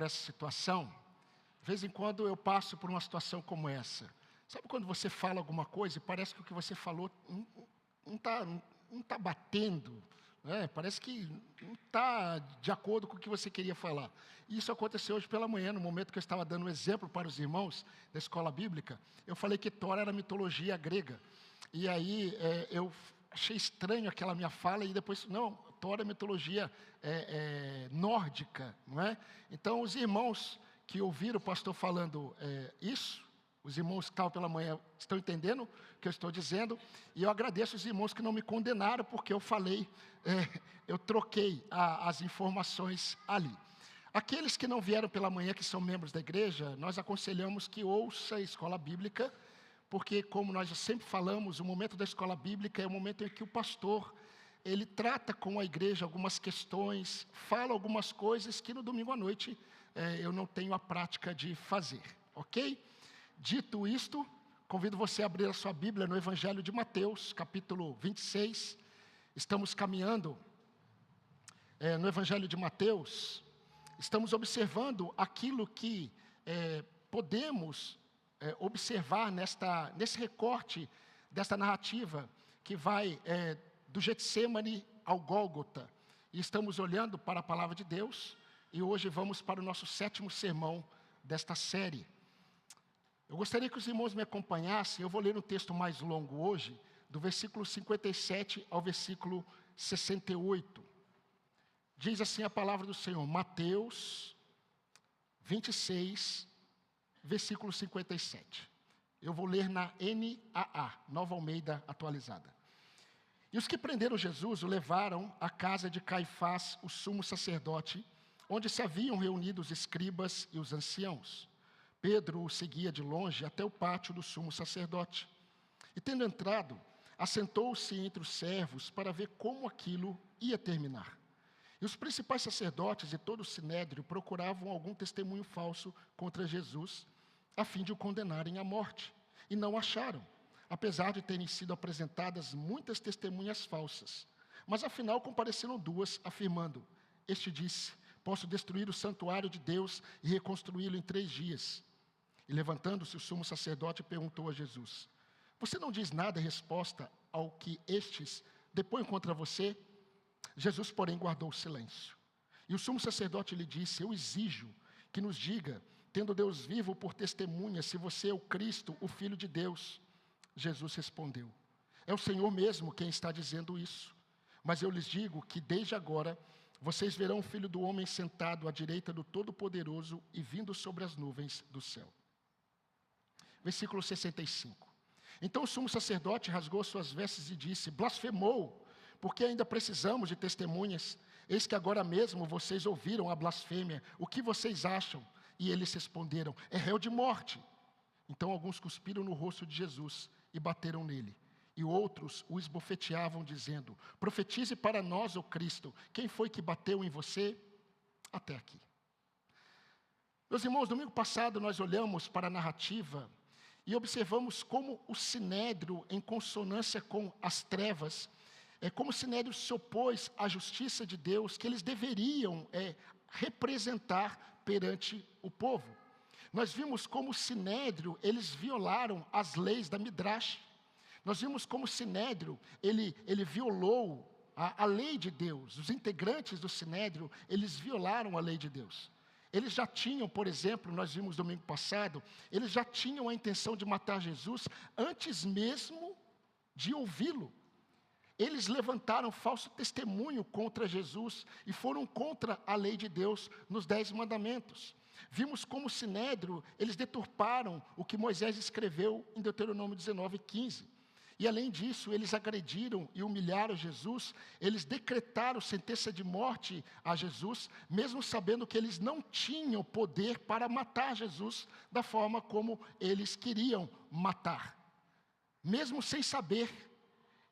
por essa situação. De vez em quando eu passo por uma situação como essa. Sabe quando você fala alguma coisa e parece que o que você falou não tá batendo, né? Parece que não está de acordo com o que você queria falar. Isso aconteceu hoje pela manhã, no momento que eu estava dando um exemplo para os irmãos da escola bíblica. Eu falei que Thor era mitologia grega. E aí eu achei estranho aquela minha fala e depois, não, Thor é mitologia nórdica, não é? Então os irmãos que ouviram o pastor falando isso, os irmãos que estavam pela manhã estão entendendo o que eu estou dizendo, e eu agradeço os irmãos que não me condenaram, porque eu falei, eu troquei as informações ali. Aqueles que não vieram pela manhã, que são membros da igreja, nós aconselhamos que ouça a escola bíblica, porque como nós sempre falamos, o momento da escola bíblica é o momento em que o pastor, ele trata com a igreja algumas questões, fala algumas coisas que no domingo à noite eu não tenho a prática de fazer, ok? Dito isto, convido você a abrir a sua Bíblia no Evangelho de Mateus, capítulo 26. Estamos caminhando no Evangelho de Mateus, estamos observando aquilo que podemos observar nesse recorte desta narrativa que vai do Getsêmani ao Gólgota. E estamos olhando para a palavra de Deus e hoje vamos para o nosso 7º sermão desta série. Eu gostaria que os irmãos me acompanhassem, eu vou ler um texto mais longo hoje, do versículo 57 ao versículo 68. Diz assim a palavra do Senhor, Mateus 26, versículo 57. Eu vou ler na NAA, Nova Almeida Atualizada. E os que prenderam Jesus o levaram à casa de Caifás, o sumo sacerdote, onde se haviam reunido os escribas e os anciãos. Pedro o seguia de longe até o pátio do sumo sacerdote. E tendo entrado, assentou-se entre os servos para ver como aquilo ia terminar. E os principais sacerdotes e todo o sinédrio procuravam algum testemunho falso contra Jesus, a fim de o condenarem à morte. E não acharam, apesar de terem sido apresentadas muitas testemunhas falsas. Mas afinal compareceram 2, afirmando, este disse, posso destruir o santuário de Deus e reconstruí-lo em 3 dias. E levantando-se o sumo sacerdote perguntou a Jesus, você não diz nada em resposta ao que estes depõem contra você? Jesus, porém, guardou silêncio. E o sumo sacerdote lhe disse, eu exijo que nos diga, tendo Deus vivo por testemunha, se você é o Cristo, o Filho de Deus. Jesus respondeu, é o Senhor mesmo quem está dizendo isso. Mas eu lhes digo que desde agora vocês verão o Filho do Homem sentado à direita do Todo-Poderoso e vindo sobre as nuvens do céu. Versículo 65. Então o sumo sacerdote rasgou suas vestes e disse, blasfemou, porque ainda precisamos de testemunhas. Eis que agora mesmo vocês ouviram a blasfêmia. O que vocês acham? E eles responderam, é réu de morte. Então alguns cuspiram no rosto de Jesus e bateram nele. E outros o esbofeteavam, dizendo, profetize para nós, ó Cristo, quem foi que bateu em você? Até aqui. Meus irmãos, domingo passado nós olhamos para a narrativa e observamos como o sinédrio, em consonância com as trevas, como o sinédrio se opôs à justiça de Deus, que eles deveriam representar perante o povo. Nós vimos como o sinédrio, eles violaram as leis da Midrash. Nós vimos como o sinédrio, ele violou a lei de Deus. Os integrantes do sinédrio, eles violaram a lei de Deus. Eles já tinham, por exemplo, nós vimos domingo passado, eles já tinham a intenção de matar Jesus antes mesmo de ouvi-lo. Eles levantaram falso testemunho contra Jesus e foram contra a lei de Deus nos 10 mandamentos. Vimos como o sinédrio, eles deturparam o que Moisés escreveu em Deuteronômio 19:15. E além disso, eles agrediram e humilharam Jesus, eles decretaram sentença de morte a Jesus, mesmo sabendo que eles não tinham poder para matar Jesus da forma como eles queriam matar. Mesmo sem saber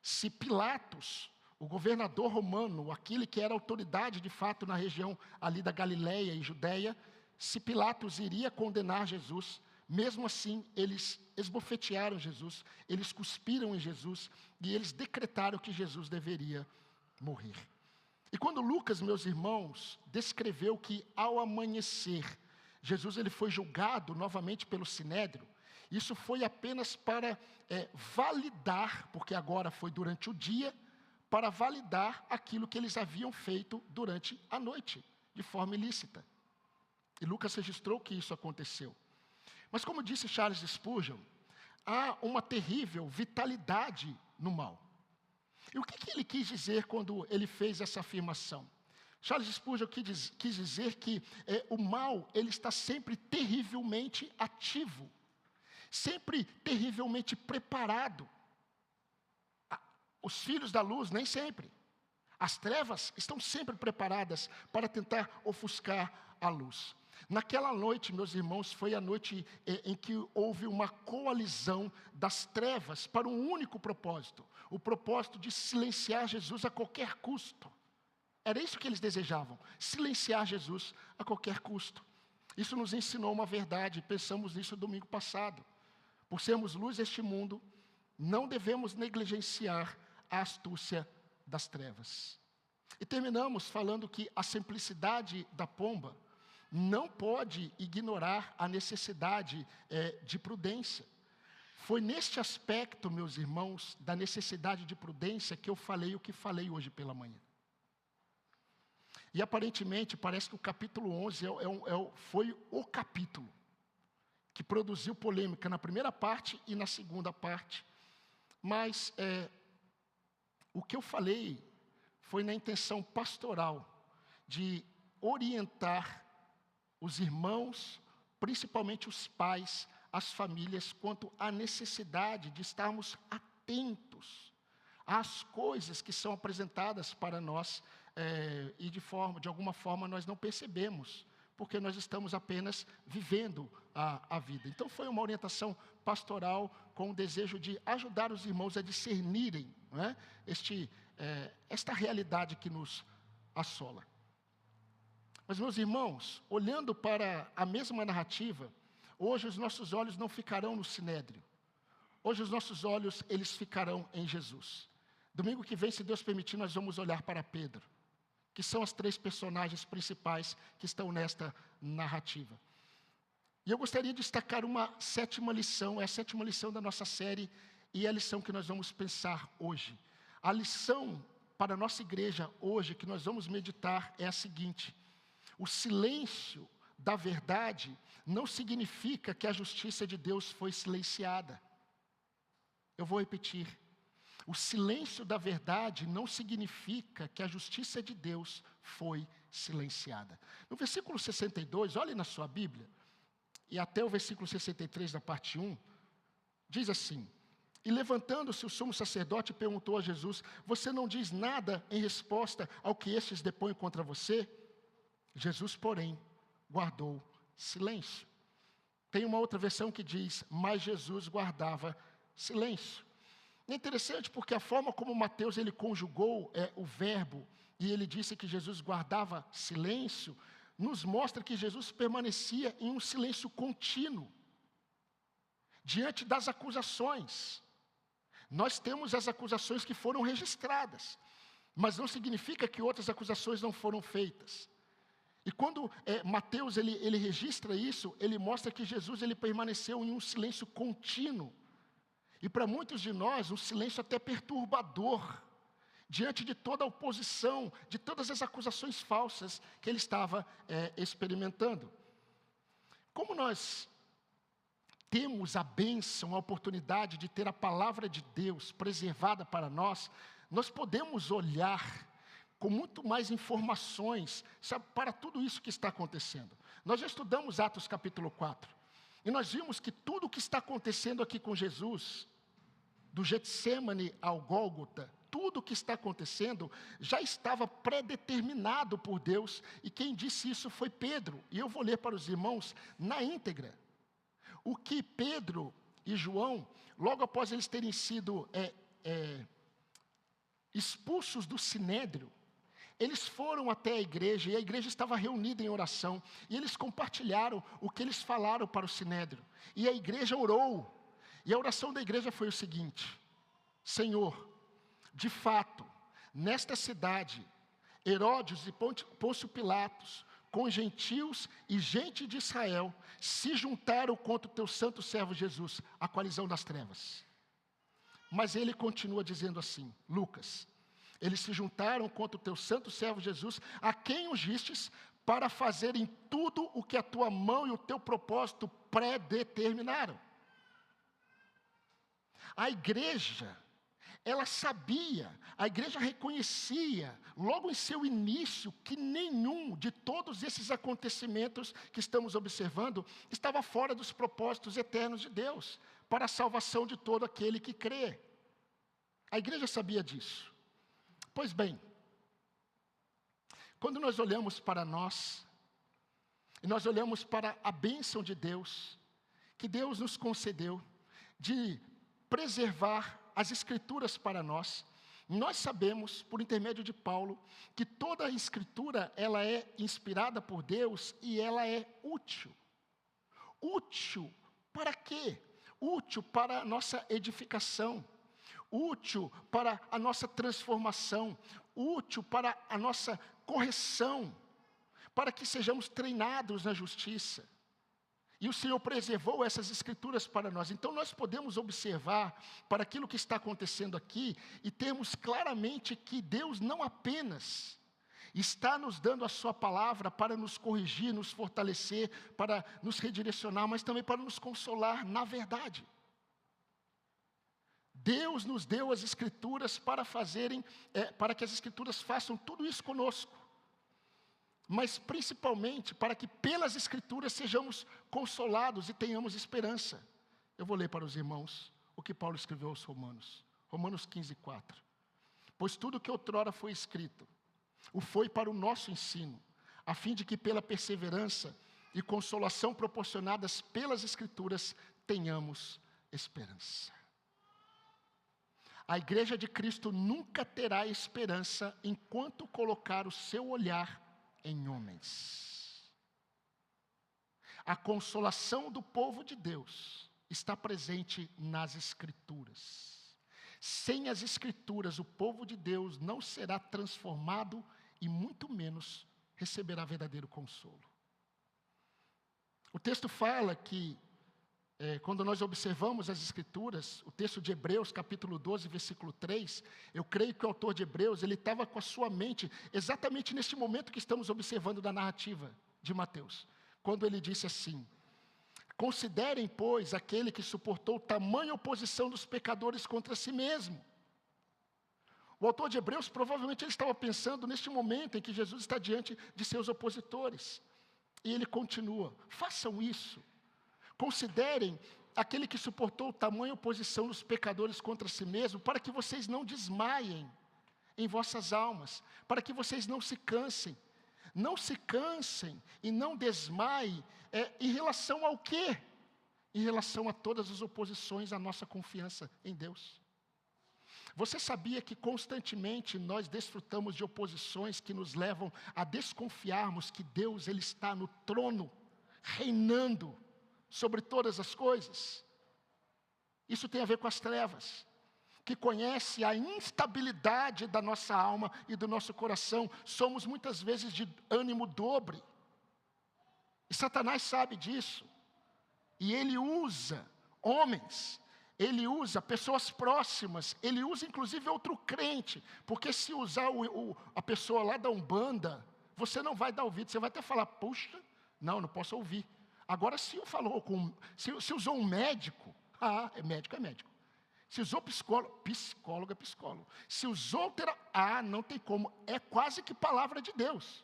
se Pilatos, o governador romano, aquele que era autoridade de fato na região ali da Galileia e Judeia, se Pilatos iria condenar Jesus, mesmo assim eles esbofetearam Jesus, eles cuspiram em Jesus e eles decretaram que Jesus deveria morrer. E quando Lucas, meus irmãos, descreveu que ao amanhecer, Jesus ele foi julgado novamente pelo Sinédrio, isso foi apenas para validar, porque agora foi durante o dia, para validar aquilo que eles haviam feito durante a noite, de forma ilícita. E Lucas registrou que isso aconteceu. Mas como disse Charles Spurgeon, há uma terrível vitalidade no mal. E o que ele quis dizer quando ele fez essa afirmação? Charles Spurgeon quis dizer que o mal ele está sempre terrivelmente ativo, sempre terrivelmente preparado. Os filhos da luz, nem sempre. As trevas estão sempre preparadas para tentar ofuscar a luz. Naquela noite, meus irmãos, foi a noite em que houve uma coalizão das trevas para um único propósito. O propósito de silenciar Jesus a qualquer custo. Era isso que eles desejavam, silenciar Jesus a qualquer custo. Isso nos ensinou uma verdade, pensamos nisso domingo passado. Por sermos luz deste mundo, não devemos negligenciar a astúcia das trevas. E terminamos falando que a simplicidade da pomba não pode ignorar a necessidade de prudência. Foi neste aspecto, meus irmãos, da necessidade de prudência que eu falei o que falei hoje pela manhã. E aparentemente parece que o capítulo 11 foi o capítulo que produziu polêmica na primeira parte e na segunda parte. Mas o que eu falei foi na intenção pastoral de orientar os irmãos, principalmente os pais, as famílias, quanto à necessidade de estarmos atentos às coisas que são apresentadas para nós e de alguma forma nós não percebemos, porque nós estamos apenas vivendo a vida. Então foi uma orientação pastoral com o desejo de ajudar os irmãos a discernirem, né, esta realidade que nos assola. Mas, meus irmãos, olhando para a mesma narrativa, hoje os nossos olhos não ficarão no Sinédrio. Hoje os nossos olhos, eles ficarão em Jesus. Domingo que vem, se Deus permitir, nós vamos olhar para Pedro, que são as 3 personagens principais que estão nesta narrativa. E eu gostaria de destacar uma 7ª lição, é a 7ª lição da nossa série, e é a lição que nós vamos pensar hoje. A lição para a nossa igreja hoje, que nós vamos meditar, é a seguinte: o silêncio da verdade não significa que a justiça de Deus foi silenciada. Eu vou repetir. O silêncio da verdade não significa que a justiça de Deus foi silenciada. No versículo 62, olhe na sua Bíblia, e até o versículo 63 da parte 1, diz assim: e levantando-se o sumo sacerdote perguntou a Jesus: você não diz nada em resposta ao que estes depõem contra você? Jesus, porém, guardou silêncio. Tem uma outra versão que diz: mas Jesus guardava silêncio. É interessante porque a forma como Mateus ele conjugou o verbo, e ele disse que Jesus guardava silêncio, nos mostra que Jesus permanecia em um silêncio contínuo, diante das acusações. Nós temos as acusações que foram registradas, mas não significa que outras acusações não foram feitas. E quando Mateus ele registra isso, ele mostra que Jesus ele permaneceu em um silêncio contínuo. E para muitos de nós, um silêncio até perturbador, diante de toda a oposição, de todas as acusações falsas que ele estava experimentando. Como nós temos a bênção, a oportunidade de ter a palavra de Deus preservada para nós, nós podemos olhar com muito mais informações, sabe, para tudo isso que está acontecendo. Nós já estudamos Atos capítulo 4, e nós vimos que tudo o que está acontecendo aqui com Jesus, do Getsêmani ao Gólgota, tudo o que está acontecendo já estava predeterminado por Deus, e quem disse isso foi Pedro, e eu vou ler para os irmãos na íntegra. O que Pedro e João, logo após eles terem sido expulsos do Sinédrio, eles foram até a igreja, e a igreja estava reunida em oração, e eles compartilharam o que eles falaram para o Sinédrio, e a igreja orou, e a oração da igreja foi o seguinte: Senhor, de fato, nesta cidade Herodes e Pôncio Pilatos, com gentios e gente de Israel, se juntaram contra o teu santo servo Jesus, a coalizão das trevas. Mas ele continua dizendo assim, Lucas, eles se juntaram contra o teu santo servo Jesus, a quem ungistes, para fazerem tudo o que a tua mão e o teu propósito predeterminaram. A igreja, ela sabia, a igreja reconhecia, logo em seu início, que nenhum de todos esses acontecimentos que estamos observando estava fora dos propósitos eternos de Deus, para a salvação de todo aquele que crê. A igreja sabia disso. Pois bem, quando nós olhamos para nós, e nós olhamos para a bênção de Deus, que Deus nos concedeu, de preservar as Escrituras para nós, nós sabemos, por intermédio de Paulo, que toda a Escritura, ela é inspirada por Deus e ela é útil. Útil para quê? Útil para a nossa edificação, útil para a nossa transformação, útil para a nossa correção, para que sejamos treinados na justiça. E o Senhor preservou essas Escrituras para nós. Então nós podemos observar para aquilo que está acontecendo aqui e termos claramente que Deus não apenas está nos dando a sua palavra para nos corrigir, nos fortalecer, para nos redirecionar, mas também para nos consolar na verdade. Deus nos deu as Escrituras para que as Escrituras façam tudo isso conosco. Mas principalmente para que pelas Escrituras sejamos consolados e tenhamos esperança. Eu vou ler para os irmãos o que Paulo escreveu aos Romanos. Romanos 15:4. Pois tudo que outrora foi escrito, o foi para o nosso ensino, a fim de que pela perseverança e consolação proporcionadas pelas Escrituras, tenhamos esperança. A igreja de Cristo nunca terá esperança enquanto colocar o seu olhar em homens. A consolação do povo de Deus está presente nas Escrituras. Sem as Escrituras, o povo de Deus não será transformado e muito menos receberá verdadeiro consolo. O texto fala que, quando nós observamos as Escrituras, o texto de Hebreus, capítulo 12, versículo 3, eu creio que o autor de Hebreus, ele estava com a sua mente exatamente neste momento que estamos observando da narrativa de Mateus, quando ele disse assim: considerem, pois, aquele que suportou tamanha oposição dos pecadores contra si mesmo. O autor de Hebreus, provavelmente ele estava pensando neste momento em que Jesus está diante de seus opositores, e ele continua: façam isso. Considerem aquele que suportou tamanha oposição dos pecadores contra si mesmo, para que vocês não desmaiem em vossas almas, para que vocês não se cansem. Não se cansem e não desmaiem em relação ao quê? Em relação a todas as oposições à nossa confiança em Deus. Você sabia que constantemente nós desfrutamos de oposições que nos levam a desconfiarmos que Deus ele está no trono, reinando sobre todas as coisas? Isso tem a ver com as trevas, que conhece a instabilidade da nossa alma e do nosso coração. Somos muitas vezes de ânimo dobre, e Satanás sabe disso, e ele usa homens, ele usa pessoas próximas, ele usa inclusive outro crente, porque se usar a pessoa lá da Umbanda, você não vai dar ouvido, você vai até falar: puxa, não posso ouvir. Agora, se usou um médico, médico é médico. Se usou psicólogo é psicólogo. Se usou não tem como, é quase que palavra de Deus.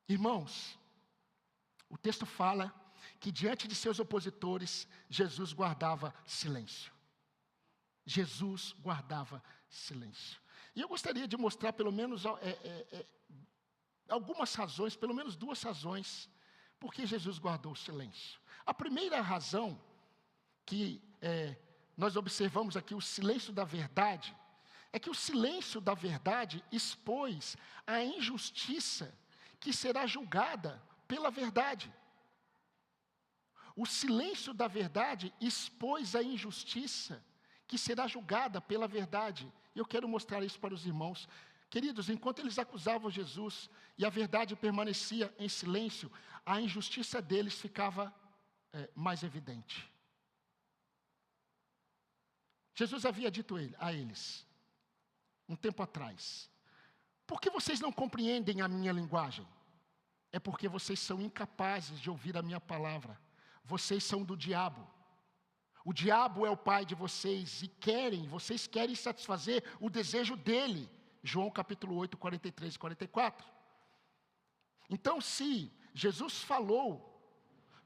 Irmãos, o texto fala que diante de seus opositores, Jesus guardava silêncio. Jesus guardava silêncio. E eu gostaria de mostrar pelo menos algumas razões, pelo menos duas razões, por que Jesus guardou o silêncio. A primeira razão que nós observamos aqui, o silêncio da verdade, é que o silêncio da verdade expôs a injustiça que será julgada pela verdade. O silêncio da verdade expôs a injustiça que será julgada pela verdade. E eu quero mostrar isso para os irmãos. Queridos, enquanto eles acusavam Jesus e a verdade permanecia em silêncio, a injustiça deles ficava mais evidente. Jesus havia dito a eles, um tempo atrás: por que vocês não compreendem a minha linguagem? É porque vocês são incapazes de ouvir a minha palavra. Vocês são do diabo. O diabo é o pai de vocês e vocês querem satisfazer o desejo dele. João capítulo 8, 43 e 44. Então, se Jesus falou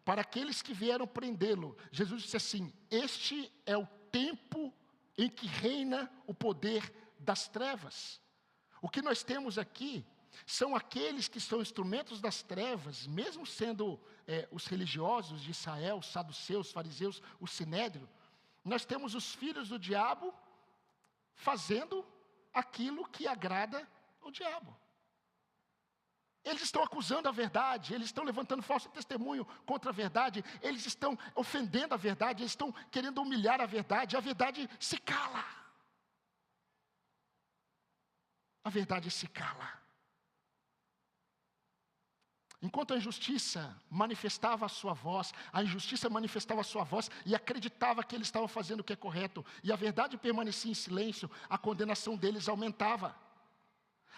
para aqueles que vieram prendê-lo, Jesus disse assim: este é o tempo em que reina o poder das trevas. O que nós temos aqui são aqueles que são instrumentos das trevas, mesmo sendo os religiosos de Israel, os saduceus, os fariseus, o sinédrio. Nós temos os filhos do diabo fazendo aquilo que agrada o diabo. Eles estão acusando a verdade, eles estão levantando falso testemunho contra a verdade, eles estão ofendendo a verdade, eles estão querendo humilhar a verdade se cala. A verdade se cala. Enquanto a injustiça manifestava a sua voz e acreditava que eles estavam fazendo o que é correto, e a verdade permanecia em silêncio, a condenação deles aumentava.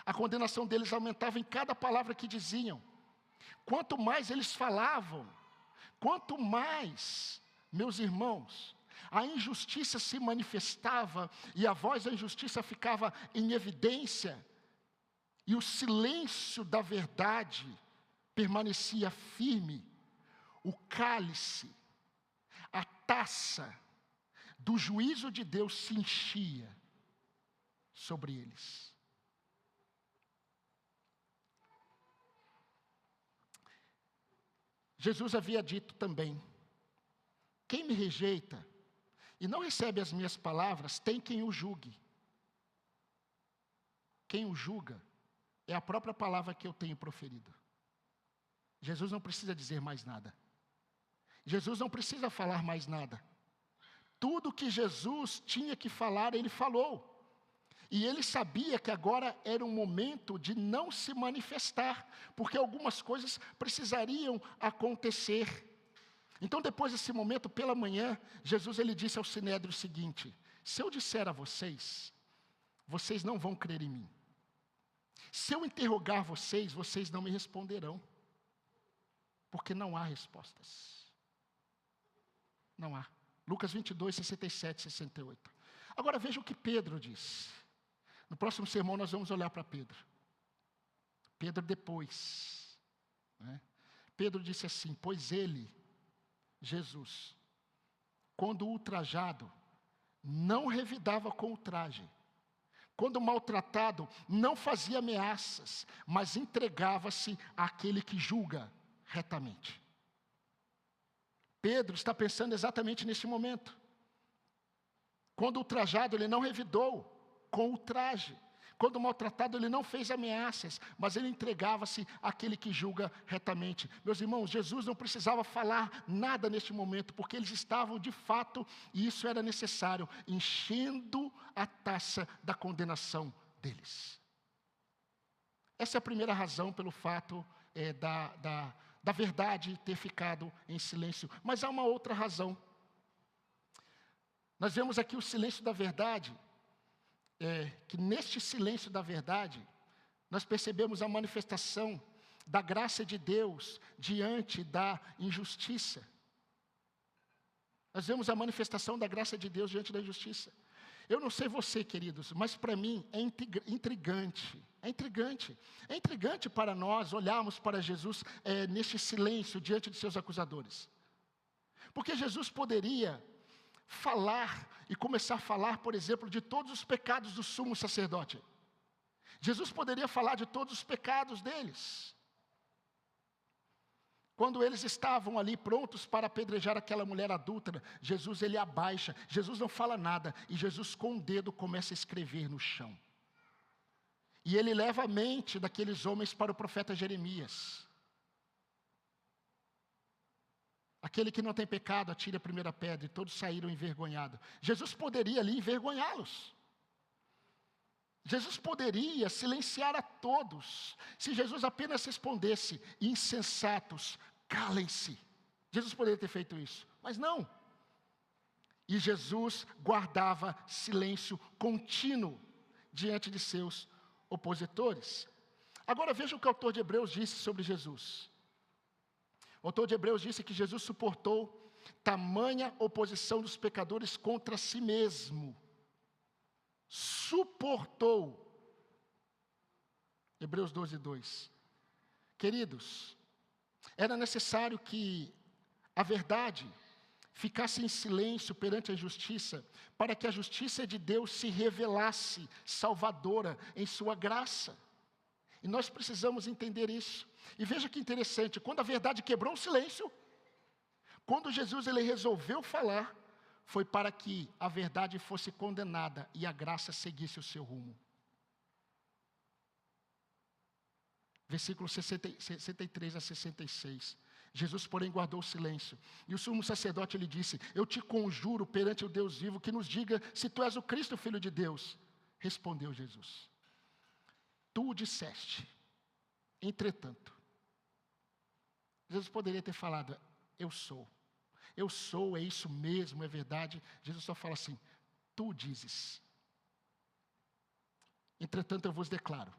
A condenação deles aumentava em cada palavra que diziam. Quanto mais eles falavam, quanto mais, meus irmãos, a injustiça se manifestava e a voz da injustiça ficava em evidência, e o silêncio da verdade permanecia firme, o cálice, a taça do juízo de Deus se enchia sobre eles. Jesus havia dito também: quem me rejeita e não recebe as minhas palavras, tem quem o julgue. Quem o julga é a própria palavra que eu tenho proferido. Jesus não precisa dizer mais nada. Jesus não precisa falar mais nada. Tudo que Jesus tinha que falar, ele falou. E ele sabia que agora era um momento de não se manifestar, porque algumas coisas precisariam acontecer. Então, depois desse momento, pela manhã, Jesus ele disse ao sinédrio o seguinte: se eu disser a vocês, vocês não vão crer em mim. Se eu interrogar vocês, vocês não me responderão. Porque não há respostas. Não há. Lucas 22, 67, 68. Agora veja o que Pedro diz. No próximo sermão nós vamos olhar para Pedro. Pedro depois. Pedro disse assim: pois ele, Jesus, quando ultrajado, não revidava com ultraje. Quando maltratado, não fazia ameaças, mas entregava-se àquele que julga retamente. Pedro está pensando exatamente neste momento. Quando ultrajado, ele não revidou com ultraje. Quando maltratado, ele não fez ameaças, mas ele entregava-se àquele que julga retamente. Meus irmãos, Jesus não precisava falar nada neste momento, porque eles estavam de fato, e isso era necessário, enchendo a taça da condenação deles. Essa é a primeira razão pelo fato da verdade ter ficado em silêncio. Mas há uma outra razão. Nós vemos aqui o silêncio da verdade, que neste silêncio da verdade, nós percebemos a manifestação da graça de Deus diante da injustiça. Nós vemos a manifestação da graça de Deus diante da injustiça. Eu não sei você, queridos, mas para mim é intrigante. É intrigante. É intrigante para nós olharmos para Jesus neste silêncio diante de seus acusadores. Porque Jesus poderia falar e começar a falar, por exemplo, de todos os pecados do sumo sacerdote. Jesus poderia falar de todos os pecados deles. Quando eles estavam ali prontos para apedrejar aquela mulher adúltera, Jesus ele abaixa, Jesus não fala nada, e Jesus com o dedo começa a escrever no chão. E ele leva a mente daqueles homens para o profeta Jeremias. Aquele que não tem pecado, atire a primeira pedra, e todos saíram envergonhados. Jesus poderia ali envergonhá-los. Jesus poderia silenciar a todos, se Jesus apenas respondesse: insensatos, calem-se. Jesus poderia ter feito isso, mas não. E Jesus guardava silêncio contínuo diante de seus opositores. Agora veja o que o autor de Hebreus disse sobre Jesus. O autor de Hebreus disse que Jesus suportou tamanha oposição dos pecadores contra si mesmo. Suportou. Hebreus 12:2. Queridos, era necessário que a verdade ficasse em silêncio perante a justiça, para que a justiça de Deus se revelasse salvadora em sua graça. E nós precisamos entender isso. E veja que interessante, quando a verdade quebrou o silêncio, quando Jesus ele resolveu falar, foi para que a verdade fosse condenada e a graça seguisse o seu rumo. Versículos 63 a 66. Jesus, porém, guardou o silêncio. E o sumo sacerdote lhe disse: eu te conjuro perante o Deus vivo que nos diga se tu és o Cristo, Filho de Deus. Respondeu Jesus: tu o disseste. Entretanto, Jesus poderia ter falado: eu sou. Eu sou, é isso mesmo, é verdade. Jesus só fala assim: tu dizes. Entretanto, eu vos declaro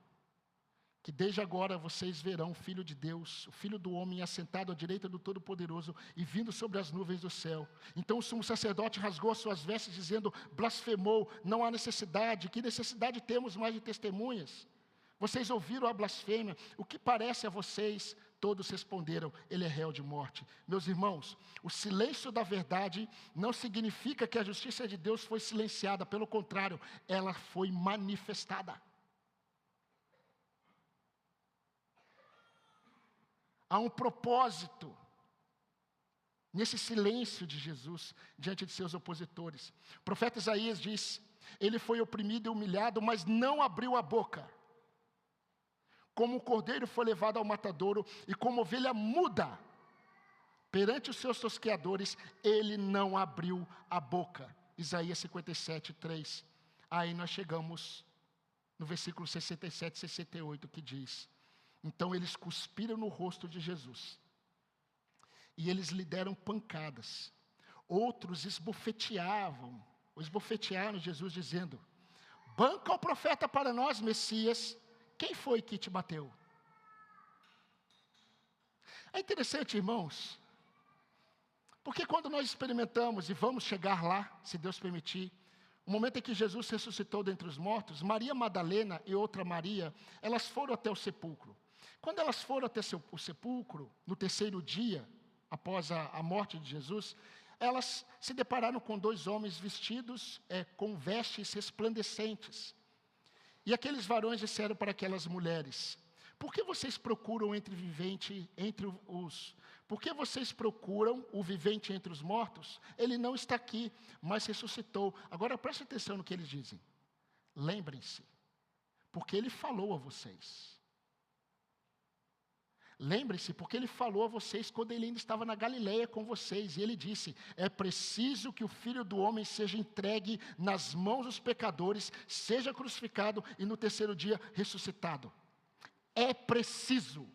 que desde agora vocês verão o Filho de Deus, o Filho do homem, assentado à direita do Todo-Poderoso e vindo sobre as nuvens do céu. Então o sumo sacerdote rasgou as suas vestes, dizendo: blasfemou, não há necessidade, que necessidade temos mais de testemunhas? Vocês ouviram a blasfêmia, o que parece a vocês? Todos responderam: ele é réu de morte. Meus irmãos, o silêncio da verdade não significa que a justiça de Deus foi silenciada, pelo contrário, ela foi manifestada. Há um propósito nesse silêncio de Jesus diante de seus opositores. O profeta Isaías diz: ele foi oprimido e humilhado, mas não abriu a boca. Como o cordeiro foi levado ao matadouro, e como ovelha muda perante os seus tosqueadores, ele não abriu a boca. Isaías 57:3. Aí nós chegamos no versículo 67 e 68, que diz: então eles cuspiram no rosto de Jesus, e eles lhe deram pancadas. Outros esbofetearam Jesus, dizendo: banca o profeta para nós, Messias. Quem foi que te bateu? É interessante, irmãos, porque quando nós experimentamos, e vamos chegar lá, se Deus permitir, o momento em que Jesus ressuscitou dentre os mortos, Maria Madalena e outra Maria, elas foram até o sepulcro. Quando elas foram até o sepulcro, no terceiro dia, após a morte de Jesus, elas se depararam com dois homens vestidos com vestes resplandecentes. E aqueles varões disseram para aquelas mulheres: por que vocês procuram por que vocês procuram o vivente entre os mortos? Ele não está aqui, mas ressuscitou. Agora preste atenção no que eles dizem. Lembrem-se, porque ele falou a vocês. Lembre-se, porque ele falou a vocês quando ele ainda estava na Galileia com vocês. E ele disse: é preciso que o Filho do Homem seja entregue nas mãos dos pecadores, seja crucificado e no terceiro dia ressuscitado. É preciso.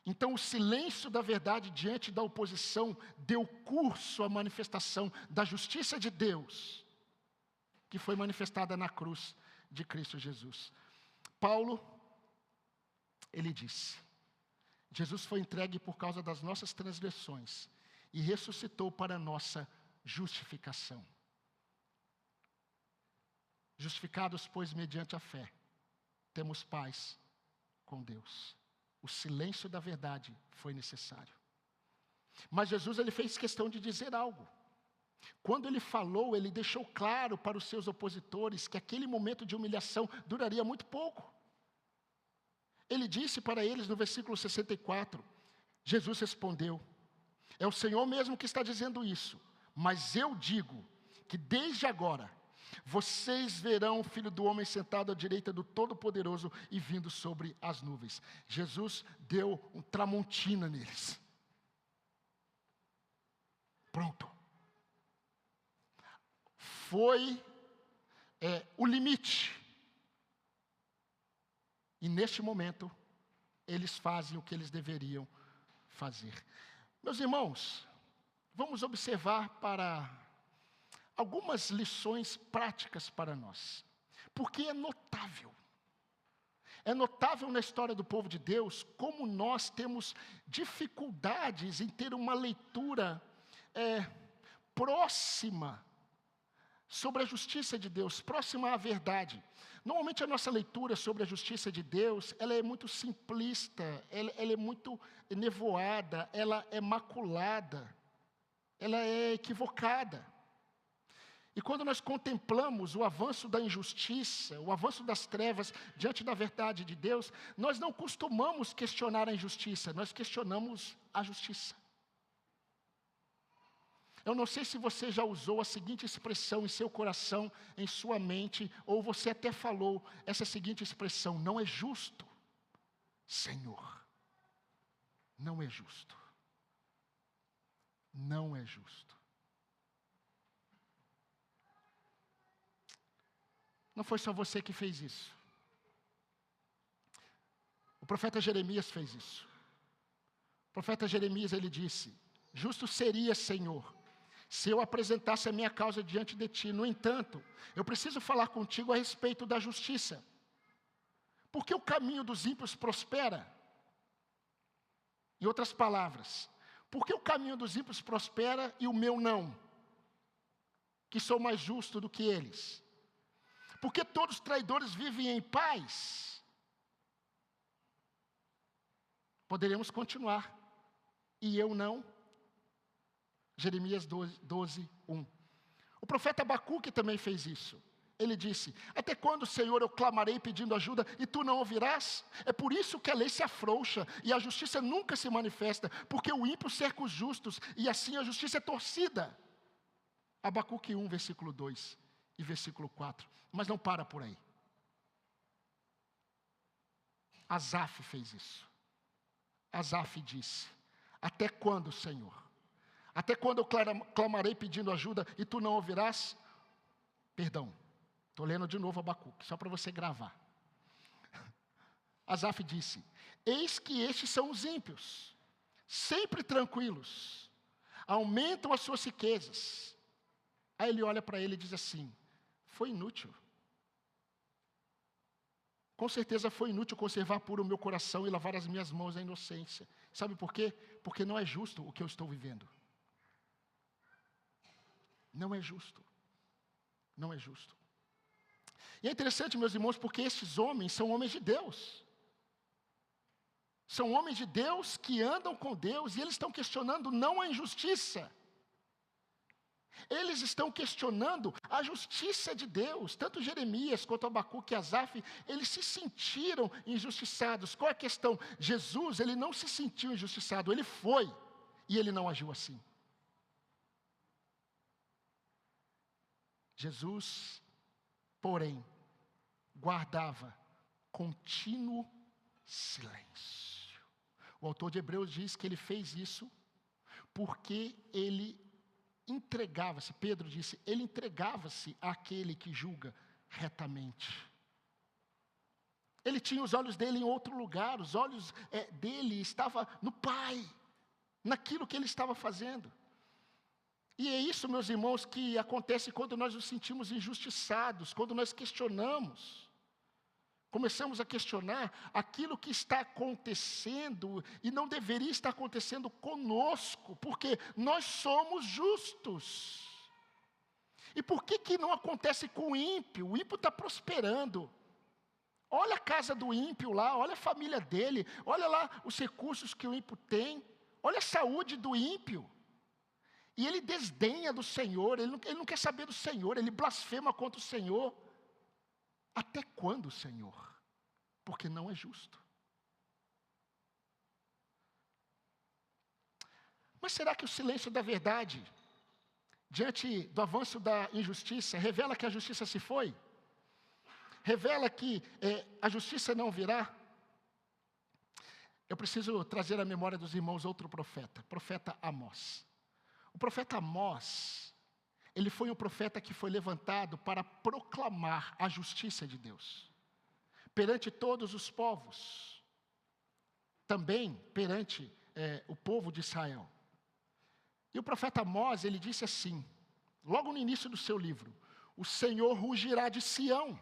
Então o silêncio da verdade diante da oposição deu curso à manifestação da justiça de Deus, que foi manifestada na cruz de Cristo Jesus. Paulo, ele disse: Jesus foi entregue por causa das nossas transgressões e ressuscitou para a nossa justificação. Justificados, pois, mediante a fé, temos paz com Deus. O silêncio da verdade foi necessário. Mas Jesus, ele fez questão de dizer algo. Quando ele falou, ele deixou claro para os seus opositores que aquele momento de humilhação duraria muito pouco. Ele disse para eles no versículo 64, Jesus respondeu: é o Senhor mesmo que está dizendo isso, mas eu digo que desde agora vocês verão o Filho do Homem sentado à direita do Todo-Poderoso e vindo sobre as nuvens. Jesus deu um tramontina neles. Pronto. Foi o limite. E neste momento, eles fazem o que eles deveriam fazer. Meus irmãos, vamos observar para algumas lições práticas para nós. Porque é notável na história do povo de Deus como nós temos dificuldades em ter uma leitura próxima sobre a justiça de Deus, próxima à verdade. Normalmente a nossa leitura sobre a justiça de Deus, ela é muito simplista, ela é muito nevoada, ela é maculada, ela é equivocada. E quando nós contemplamos o avanço da injustiça, o avanço das trevas diante da verdade de Deus, nós não costumamos questionar a injustiça, nós questionamos a justiça. Eu não sei se você já usou a seguinte expressão em seu coração, em sua mente, ou você até falou essa seguinte expressão: não é justo, Senhor. Não é justo. Não é justo. Não foi só você que fez isso. O profeta Jeremias fez isso. O profeta Jeremias, ele disse: justo seria, Senhor, se eu apresentasse a minha causa diante de ti. No entanto, eu preciso falar contigo a respeito da justiça. Porque o caminho dos ímpios prospera. Em outras palavras, porque o caminho dos ímpios prospera e o meu não? Que sou mais justo do que eles. Porque todos os traidores vivem em paz. Poderíamos continuar. E eu não? Jeremias 12, 1. O profeta Abacuque também fez isso. Ele disse: até quando, Senhor, eu clamarei pedindo ajuda e tu não ouvirás? É por isso que a lei se afrouxa e a justiça nunca se manifesta, porque o ímpio cerca os justos e assim a justiça é torcida. Abacuque 1, versículo 2 e versículo 4. Mas não para por aí. Asaf fez isso. Asaf disse: até quando, Senhor? Até quando eu clamarei pedindo ajuda e tu não ouvirás? Perdão, estou lendo de novo Abacuque, só para você gravar. Asaf disse: eis que estes são os ímpios, sempre tranquilos, aumentam as suas riquezas. Aí ele olha para ele e diz assim: foi inútil. Com certeza foi inútil conservar puro o meu coração e lavar as minhas mãos à inocência. Sabe por quê? Porque não é justo o que eu estou vivendo. Não é justo. Não é justo. E é interessante, meus irmãos, porque esses homens são homens de Deus. São homens de Deus que andam com Deus e eles estão questionando não a injustiça. Eles estão questionando a justiça de Deus. Tanto Jeremias quanto Abacuque e Asaf, eles se sentiram injustiçados. Qual é a questão? Jesus, ele não se sentiu injustiçado, ele foi, e ele não agiu assim. Jesus, porém, guardava contínuo silêncio. O autor de Hebreus diz que ele fez isso porque ele entregava-se, Pedro disse, ele entregava-se àquele que julga retamente. Ele tinha os olhos dele em outro lugar, os olhos dele estavam no Pai, naquilo que ele estava fazendo. E é isso, meus irmãos, que acontece quando nós nos sentimos injustiçados, quando nós questionamos. Começamos a questionar aquilo que está acontecendo e não deveria estar acontecendo conosco, porque nós somos justos. E por que não acontece com o ímpio? O ímpio está prosperando. Olha a casa do ímpio lá, olha a família dele, olha lá os recursos que o ímpio tem, olha a saúde do ímpio. E ele desdenha do Senhor, ele não quer saber do Senhor, ele blasfema contra o Senhor. Até quando, Senhor? Porque não é justo. Mas será que o silêncio da verdade, diante do avanço da injustiça, revela que a justiça se foi? Revela que a justiça não virá? Eu preciso trazer à memória dos irmãos outro profeta, profeta Amós. O profeta Amós, ele foi um profeta que foi levantado para proclamar a justiça de Deus perante todos os povos, também perante o povo de Israel. E o profeta Amós, ele disse assim, logo no início do seu livro: o Senhor rugirá de Sião,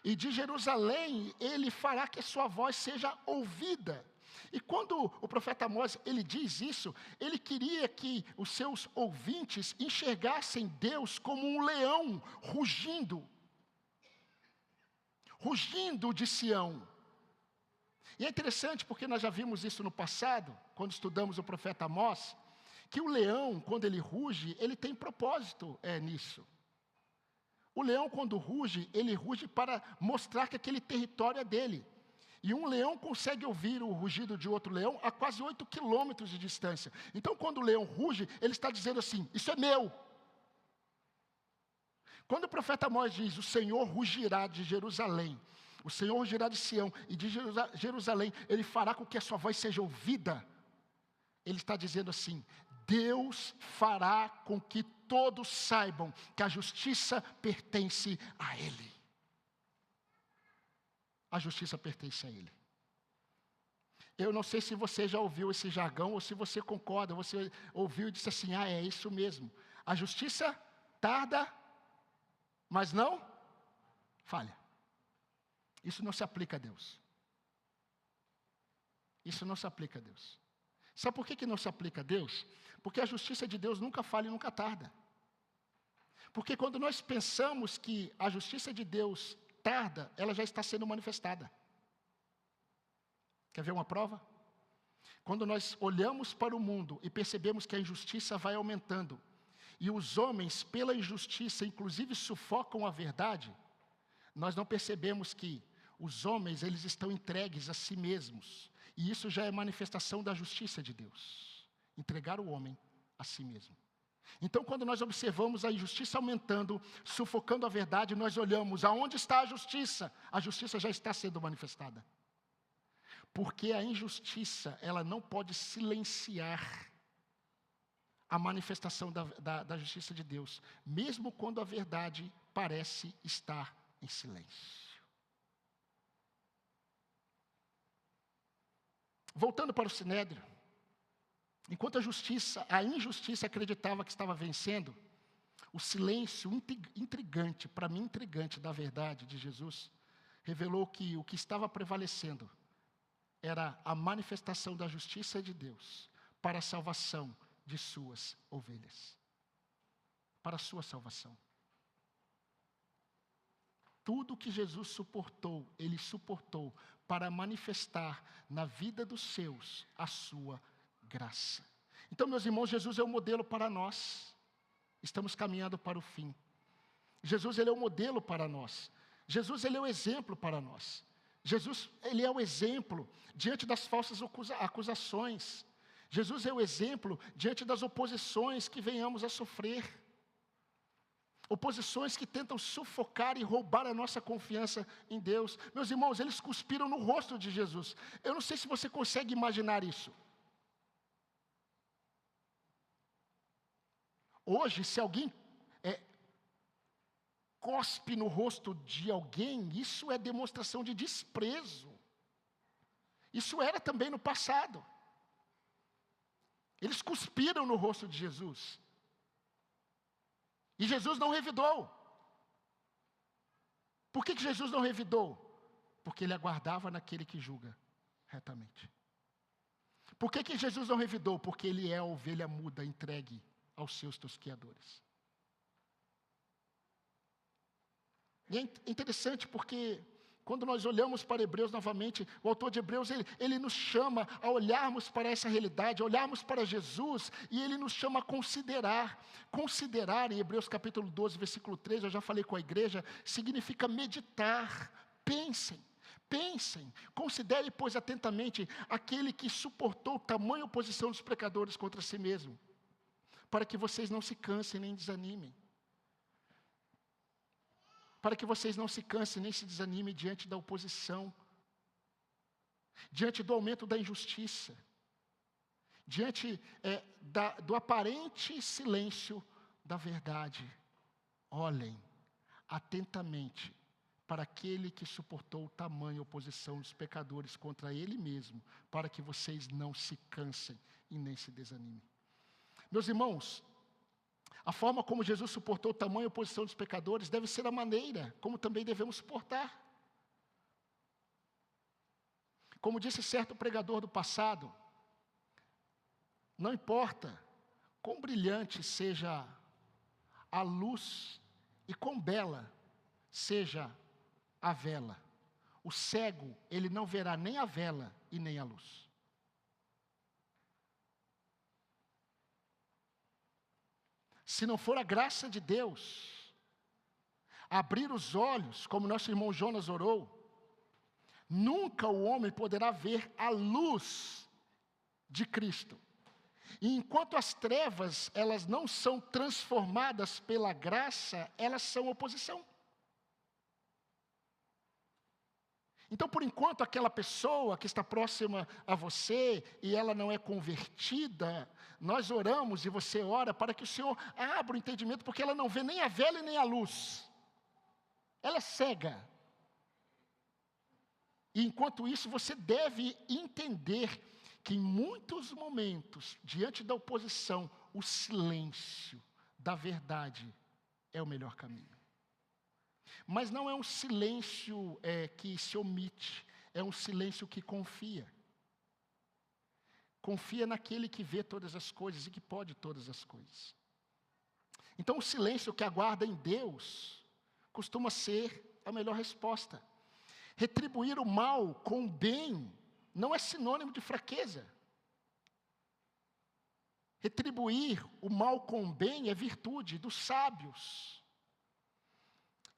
e de Jerusalém ele fará que a sua voz seja ouvida. E quando o profeta Amós, ele diz isso, ele queria que os seus ouvintes enxergassem Deus como um leão rugindo de Sião. E é interessante porque nós já vimos isso no passado, quando estudamos o profeta Amós, que o leão, quando ele ruge, ele tem propósito nisso. O leão, quando ruge, ele ruge para mostrar que aquele território é dele. E um leão consegue ouvir o rugido de outro leão a quase 8 quilômetros de distância. Então, quando o leão ruge, ele está dizendo assim: isso é meu. Quando o profeta Amós diz: o Senhor rugirá de Jerusalém, o Senhor rugirá de Sião, e de Jerusalém ele fará com que a sua voz seja ouvida, ele está dizendo assim: Deus fará com que todos saibam que a justiça pertence a Ele. A justiça pertence a Ele. Eu não sei se você já ouviu esse jargão, ou se você concorda, você ouviu e disse assim: é isso mesmo. A justiça tarda, mas não falha. Isso não se aplica a Deus. Isso não se aplica a Deus. Sabe por que não se aplica a Deus? Porque a justiça de Deus nunca falha e nunca tarda. Porque quando nós pensamos que a justiça de Deus tarda, ela já está sendo manifestada. Quer ver uma prova? Quando nós olhamos para o mundo e percebemos que a injustiça vai aumentando, e os homens, pela injustiça, inclusive sufocam a verdade, nós não percebemos que os homens, eles estão entregues a si mesmos. E isso já é manifestação da justiça de Deus. Entregar o homem a si mesmo. Então, quando nós observamos a injustiça aumentando, sufocando a verdade, nós olhamos aonde está a justiça. A justiça já está sendo manifestada. Porque a injustiça, ela não pode silenciar a manifestação da justiça de Deus, mesmo quando a verdade parece estar em silêncio. Voltando para o Sinédrio, enquanto a injustiça acreditava que estava vencendo, o silêncio intrigante, para mim intrigante, da verdade de Jesus, revelou que o que estava prevalecendo era a manifestação da justiça de Deus para a salvação de suas ovelhas. Para a sua salvação. Tudo que Jesus suportou, Ele suportou para manifestar na vida dos seus a sua graça. Então, meus irmãos, Jesus é o modelo para nós. Estamos caminhando para o fim. Jesus, Ele é o modelo para nós. Jesus, Ele é o exemplo para nós. Jesus, Ele é o exemplo diante das falsas acusações. Jesus é o exemplo diante das oposições que venhamos a sofrer. Oposições que tentam sufocar e roubar a nossa confiança em Deus. Meus irmãos, eles cuspiram no rosto de Jesus. Eu não sei se você consegue imaginar isso. Hoje, se alguém cospe no rosto de alguém, isso é demonstração de desprezo. Isso era também no passado. Eles cuspiram no rosto de Jesus. E Jesus não revidou. Por que Jesus não revidou? Porque Ele aguardava naquele que julga retamente. Por que Jesus não revidou? Porque Ele é a ovelha muda entregue aos seus tosqueadores. E é interessante porque quando nós olhamos para Hebreus novamente, o autor de Hebreus, ele nos chama a olharmos para essa realidade, a olharmos para Jesus, e ele nos chama a considerar. Considerar, em Hebreus capítulo 12, versículo 3, eu já falei com a igreja, significa meditar. Pensem, considere, pois, atentamente aquele que suportou tamanha oposição dos pecadores contra si mesmo, para que vocês não se cansem nem desanimem. Para que vocês não se cansem nem se desanimem diante da oposição, diante do aumento da injustiça, diante do aparente silêncio da verdade, olhem atentamente para aquele que suportou tamanha oposição dos pecadores contra ele mesmo, para que vocês não se cansem e nem se desanimem. Meus irmãos, a forma como Jesus suportou tamanha oposição dos pecadores deve ser a maneira como também devemos suportar. Como disse certo pregador do passado, não importa quão brilhante seja a luz e quão bela seja a vela, o cego, ele não verá nem a vela e nem a luz. Se não for a graça de Deus, abrir os olhos, como nosso irmão Jonas orou, nunca o homem poderá ver a luz de Cristo. E enquanto as trevas, elas não são transformadas pela graça, elas são oposição. Então, por enquanto, aquela pessoa que está próxima a você e ela não é convertida, nós oramos e você ora para que o Senhor abra o entendimento, porque ela não vê nem a vela e nem a luz. Ela é cega. E enquanto isso, você deve entender que em muitos momentos, diante da oposição, o silêncio da verdade é o melhor caminho. Mas não é um silêncio que se omite, é um silêncio que confia. Confia naquele que vê todas as coisas e que pode todas as coisas. Então o silêncio que aguarda em Deus costuma ser a melhor resposta. Retribuir o mal com o bem não é sinônimo de fraqueza. Retribuir o mal com o bem é virtude dos sábios.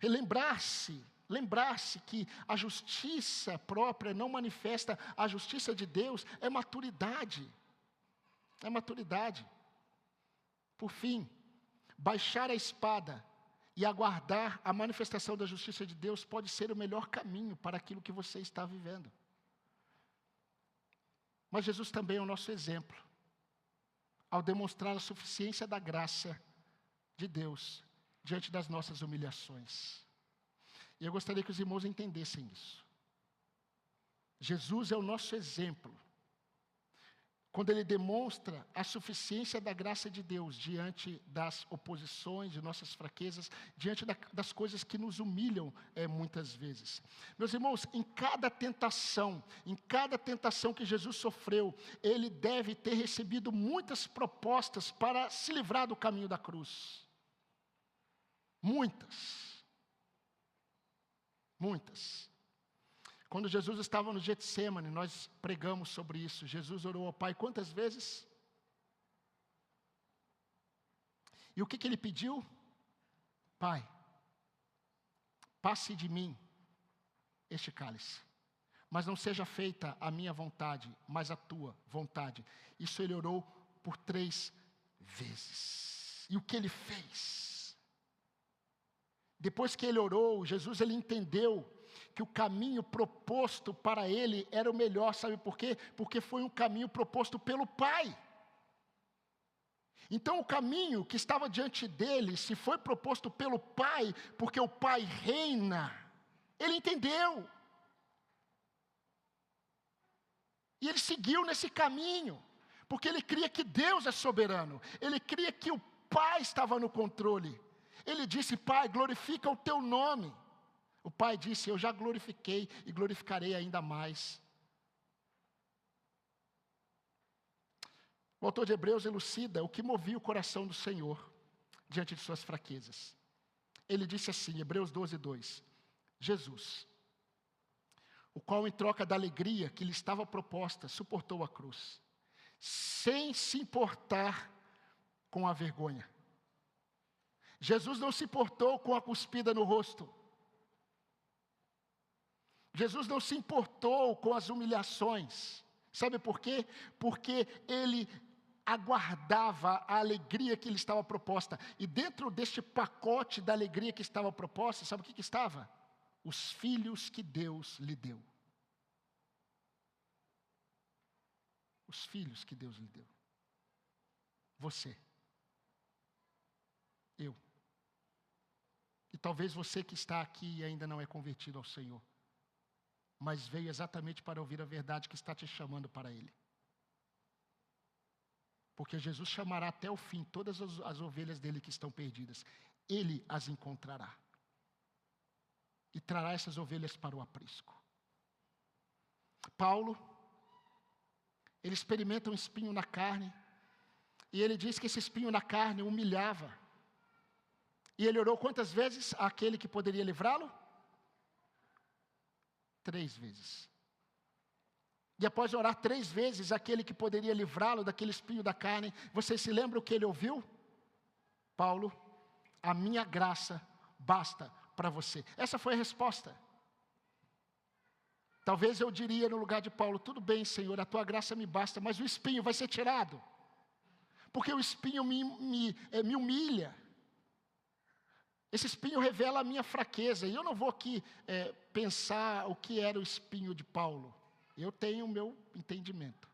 Lembrar-se que a justiça própria não manifesta a justiça de Deus é maturidade. É maturidade. Por fim, baixar a espada e aguardar a manifestação da justiça de Deus pode ser o melhor caminho para aquilo que você está vivendo. Mas Jesus também é o nosso exemplo, ao demonstrar a suficiência da graça de Deus diante das nossas humilhações. E eu gostaria que os irmãos entendessem isso. Jesus é o nosso exemplo, quando ele demonstra a suficiência da graça de Deus diante das oposições, de nossas fraquezas, diante das coisas que nos humilham muitas vezes. Meus irmãos, em cada tentação que Jesus sofreu, ele deve ter recebido muitas propostas para se livrar do caminho da cruz. Muitas. Quando Jesus estava no Getsêmani, nós pregamos sobre isso. Jesus orou ao Pai quantas vezes? E o que ele pediu? Pai, passe de mim este cálice, mas não seja feita a minha vontade, mas a tua vontade. Isso ele orou por 3 vezes. E o que ele fez? Depois que ele orou, Jesus ele entendeu que o caminho proposto para ele era o melhor, sabe por quê? Porque foi um caminho proposto pelo Pai. Então o caminho que estava diante dele, se foi proposto pelo Pai, porque o Pai reina, ele entendeu. E ele seguiu nesse caminho, porque ele cria que Deus é soberano, ele cria que o Pai estava no controle. Ele disse, Pai, glorifica o teu nome. O Pai disse, eu já glorifiquei e glorificarei ainda mais. O autor de Hebreus elucida o que movia o coração do Senhor diante de suas fraquezas. Ele disse assim, Hebreus 12:2, Jesus, o qual em troca da alegria que lhe estava proposta, suportou a cruz, sem se importar com a vergonha. Jesus não se importou com a cuspida no rosto. Jesus não se importou com as humilhações. Sabe por quê? Porque ele aguardava a alegria que lhe estava proposta. E dentro deste pacote da alegria que estava proposta, sabe o que estava? Os filhos que Deus lhe deu. Os filhos que Deus lhe deu. Você. Eu. E talvez você que está aqui e ainda não é convertido ao Senhor, mas veio exatamente para ouvir a verdade que está te chamando para Ele. Porque Jesus chamará até o fim todas as ovelhas dele que estão perdidas. Ele as encontrará. E trará essas ovelhas para o aprisco. Paulo, ele experimenta um espinho na carne. E ele diz que esse espinho na carne o humilhava. E ele orou quantas vezes àquele que poderia livrá-lo? 3 vezes. E após orar 3 vezes aquele que poderia livrá-lo daquele espinho da carne, você se lembra o que ele ouviu? Paulo, a minha graça basta para você. Essa foi a resposta. Talvez eu diria no lugar de Paulo, tudo bem, Senhor, a tua graça me basta, mas o espinho vai ser tirado. Porque o espinho me humilha. Esse espinho revela a minha fraqueza. E eu não vou aqui pensar o que era o espinho de Paulo. Eu tenho o meu entendimento.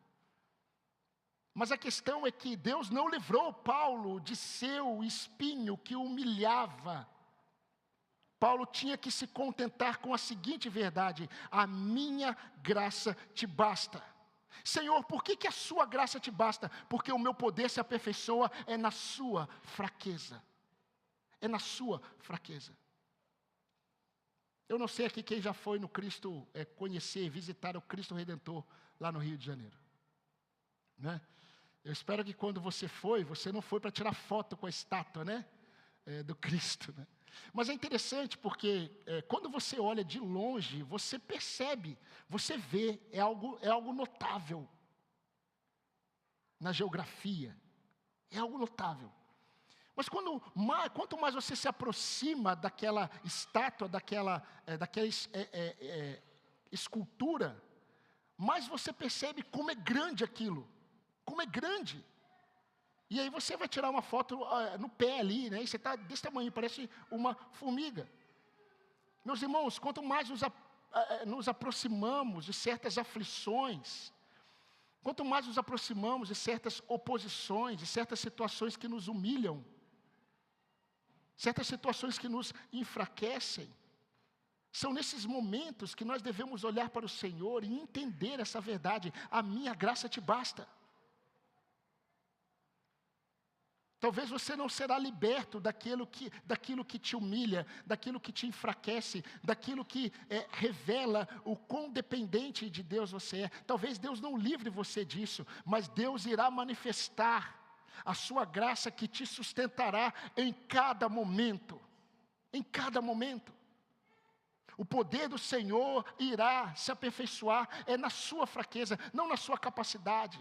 Mas a questão é que Deus não livrou Paulo de seu espinho que o humilhava. Paulo tinha que se contentar com a seguinte verdade: a minha graça te basta. Senhor, por que a sua graça te basta? Porque o meu poder se aperfeiçoa é na sua fraqueza. É na sua fraqueza. Eu não sei aqui quem já foi no Cristo, conhecer, visitar o Cristo Redentor lá no Rio de Janeiro. Né? Eu espero que quando você não foi para tirar foto com a estátua, né? Do Cristo. Né? Mas é interessante porque quando você olha de longe, você percebe, você vê, é algo notável na geografia. É algo notável. Mas quanto mais você se aproxima daquela estátua, daquela escultura, mais você percebe como é grande aquilo, como é grande. E aí você vai tirar uma foto no pé ali, né? E você está desse tamanho, parece uma formiga. Meus irmãos, quanto mais nos aproximamos de certas aflições, quanto mais nos aproximamos de certas oposições, de certas situações que nos humilham, certas situações que nos enfraquecem, são nesses momentos que nós devemos olhar para o Senhor e entender essa verdade: a minha graça te basta. Talvez você não será liberto daquilo que te humilha, daquilo que te enfraquece, daquilo que revela o quão dependente de Deus você é. Talvez Deus não livre você disso, mas Deus irá manifestar a sua graça que te sustentará em cada momento. Em cada momento. O poder do Senhor irá se aperfeiçoar na sua fraqueza, não na sua capacidade.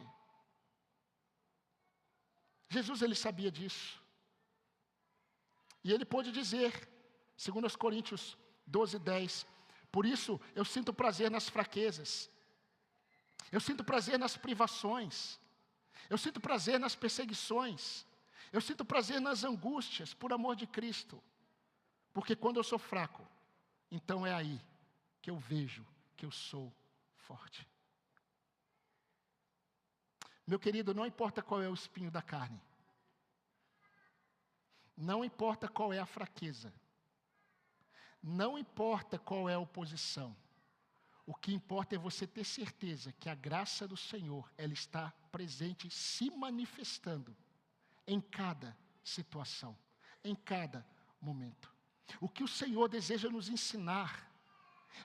Jesus, ele sabia disso. E ele pôde dizer, segundo os Coríntios 12:10, por isso eu sinto prazer nas fraquezas, eu sinto prazer nas privações, eu sinto prazer nas perseguições, eu sinto prazer nas angústias, por amor de Cristo. Porque quando eu sou fraco, então é aí que eu vejo que eu sou forte. Meu querido, não importa qual é o espinho da carne. Não importa qual é a fraqueza. Não importa qual é a oposição. O que importa é você ter certeza que a graça do Senhor, ela está presente, se manifestando em cada situação, em cada momento. O que o Senhor deseja nos ensinar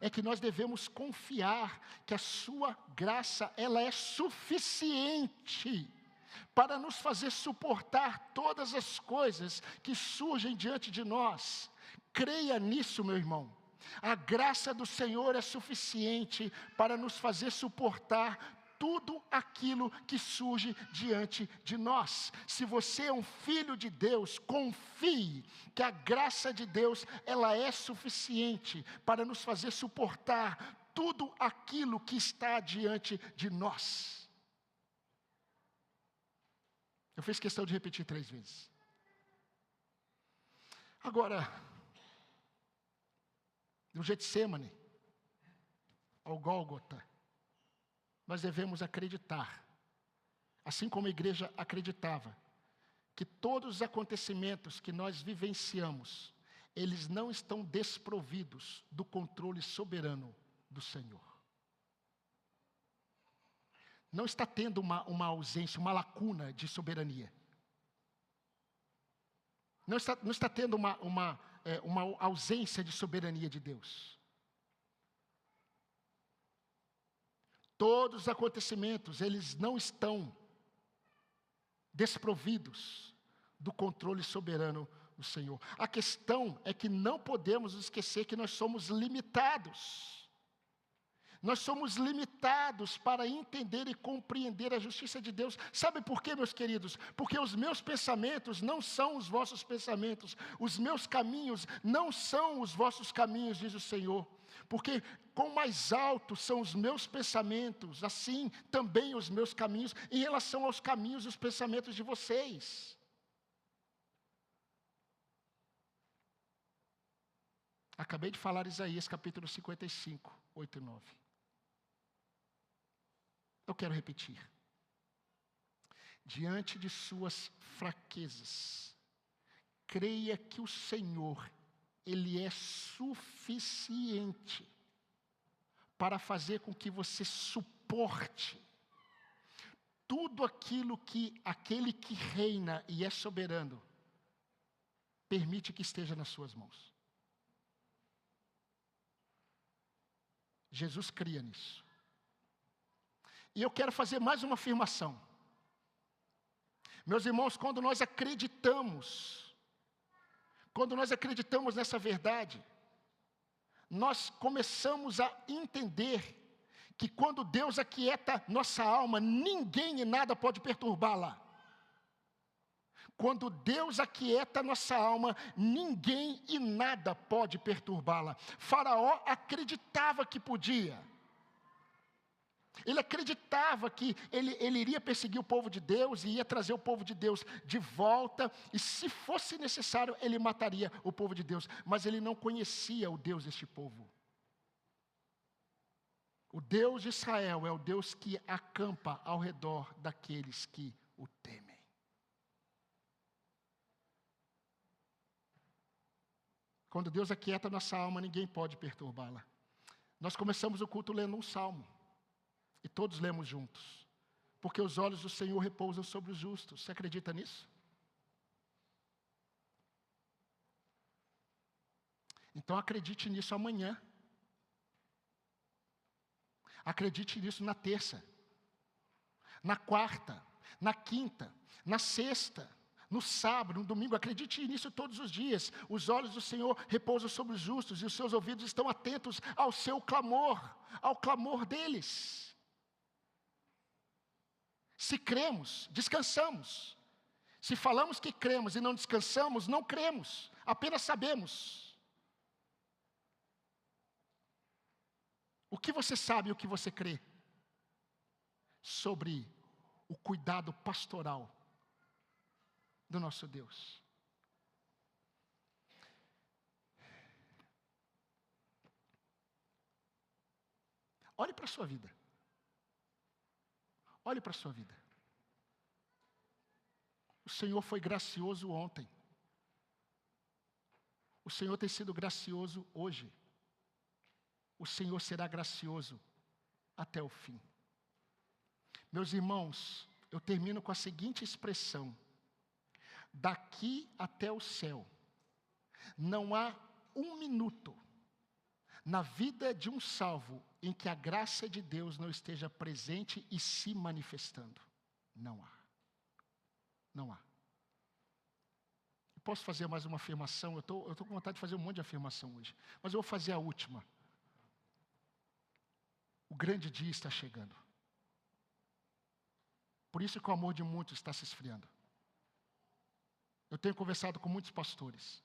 é que nós devemos confiar que a sua graça, ela é suficiente para nos fazer suportar todas as coisas que surgem diante de nós. Creia nisso, meu irmão. A graça do Senhor é suficiente para nos fazer suportar tudo aquilo que surge diante de nós. Se você é um filho de Deus, confie que a graça de Deus, ela é suficiente para nos fazer suportar tudo aquilo que está diante de nós. Eu fiz questão de repetir 3 vezes. Agora, do Getsêmani ao Gólgota, nós devemos acreditar, assim como a igreja acreditava, que todos os acontecimentos que nós vivenciamos, eles não estão desprovidos do controle soberano do Senhor. Não está tendo uma ausência, uma lacuna de soberania. Não está tendo uma ausência de soberania de Deus. Todos os acontecimentos, eles não estão desprovidos do controle soberano do Senhor. A questão é que não podemos esquecer que nós somos limitados. Nós somos limitados para entender e compreender a justiça de Deus. Sabe por quê, meus queridos? Porque os meus pensamentos não são os vossos pensamentos. Os meus caminhos não são os vossos caminhos, diz o Senhor. Porque quão mais altos são os meus pensamentos, assim também os meus caminhos, em relação aos caminhos e os pensamentos de vocês. Acabei de falar Isaías capítulo 55, 8 e 9. Eu quero repetir. Diante de suas fraquezas, creia que o Senhor, Ele é suficiente para fazer com que você suporte tudo aquilo que aquele que reina e é soberano permite que esteja nas suas mãos. Jesus cria nisso. E eu quero fazer mais uma afirmação. Meus irmãos, quando nós acreditamos nessa verdade, nós começamos a entender que quando Deus aquieta nossa alma, ninguém e nada pode perturbá-la. Quando Deus aquieta nossa alma, ninguém e nada pode perturbá-la. Faraó acreditava que podia. Ele acreditava que ele iria perseguir o povo de Deus e ia trazer o povo de Deus de volta. E se fosse necessário, ele mataria o povo de Deus. Mas ele não conhecia o Deus deste povo. O Deus de Israel é o Deus que acampa ao redor daqueles que o temem. Quando Deus aquieta nossa alma, ninguém pode perturbá-la. Nós começamos o culto lendo um salmo. E todos lemos juntos. Porque os olhos do Senhor repousam sobre os justos. Você acredita nisso? Então acredite nisso amanhã. Acredite nisso na terça, na quarta, na quinta, na sexta, no sábado, no domingo. Acredite nisso todos os dias. Os olhos do Senhor repousam sobre os justos e os seus ouvidos estão atentos ao seu clamor, ao clamor deles. Se cremos, descansamos. Se falamos que cremos e não descansamos, não cremos, apenas sabemos. O que você sabe e o que você crê sobre o cuidado pastoral do nosso Deus? Olhe para a sua vida. Olhe para a sua vida. O Senhor foi gracioso ontem. O Senhor tem sido gracioso hoje. O Senhor será gracioso até o fim. Meus irmãos, eu termino com a seguinte expressão: daqui até o céu, não há um minuto na vida de um salvo em que a graça de Deus não esteja presente e se manifestando. Não há. Não há. Eu posso fazer mais uma afirmação? Eu estou com vontade de fazer um monte de afirmação hoje. Mas eu vou fazer a última. O grande dia está chegando. Por isso que o amor de muitos está se esfriando. Eu tenho conversado com muitos pastores.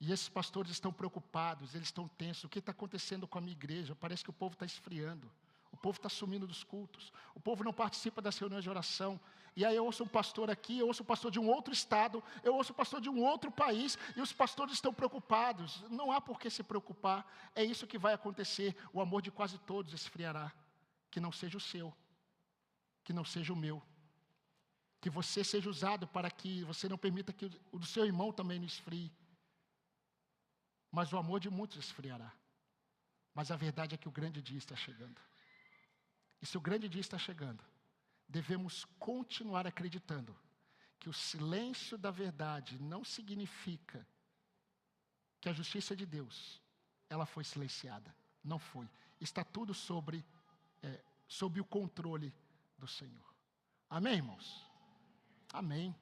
E esses pastores estão preocupados, eles estão tensos. O que está acontecendo com a minha igreja? Parece que o povo está esfriando. O povo está sumindo dos cultos. O povo não participa das reuniões de oração. E aí eu ouço um pastor aqui, eu ouço um pastor de um outro estado, eu ouço um pastor de um outro país, e os pastores estão preocupados. Não há por que se preocupar. É isso que vai acontecer. O amor de quase todos esfriará. Que não seja o seu. Que não seja o meu. Que você seja usado para que você não permita que o do seu irmão também não esfrie. Mas o amor de muitos esfriará. Mas a verdade é que o grande dia está chegando. E se o grande dia está chegando, devemos continuar acreditando que o silêncio da verdade não significa que a justiça de Deus, ela foi silenciada. Não foi. Está tudo sob o controle do Senhor. Amém, irmãos? Amém.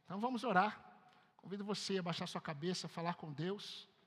Então vamos orar. Convido você a baixar sua cabeça, falar com Deus.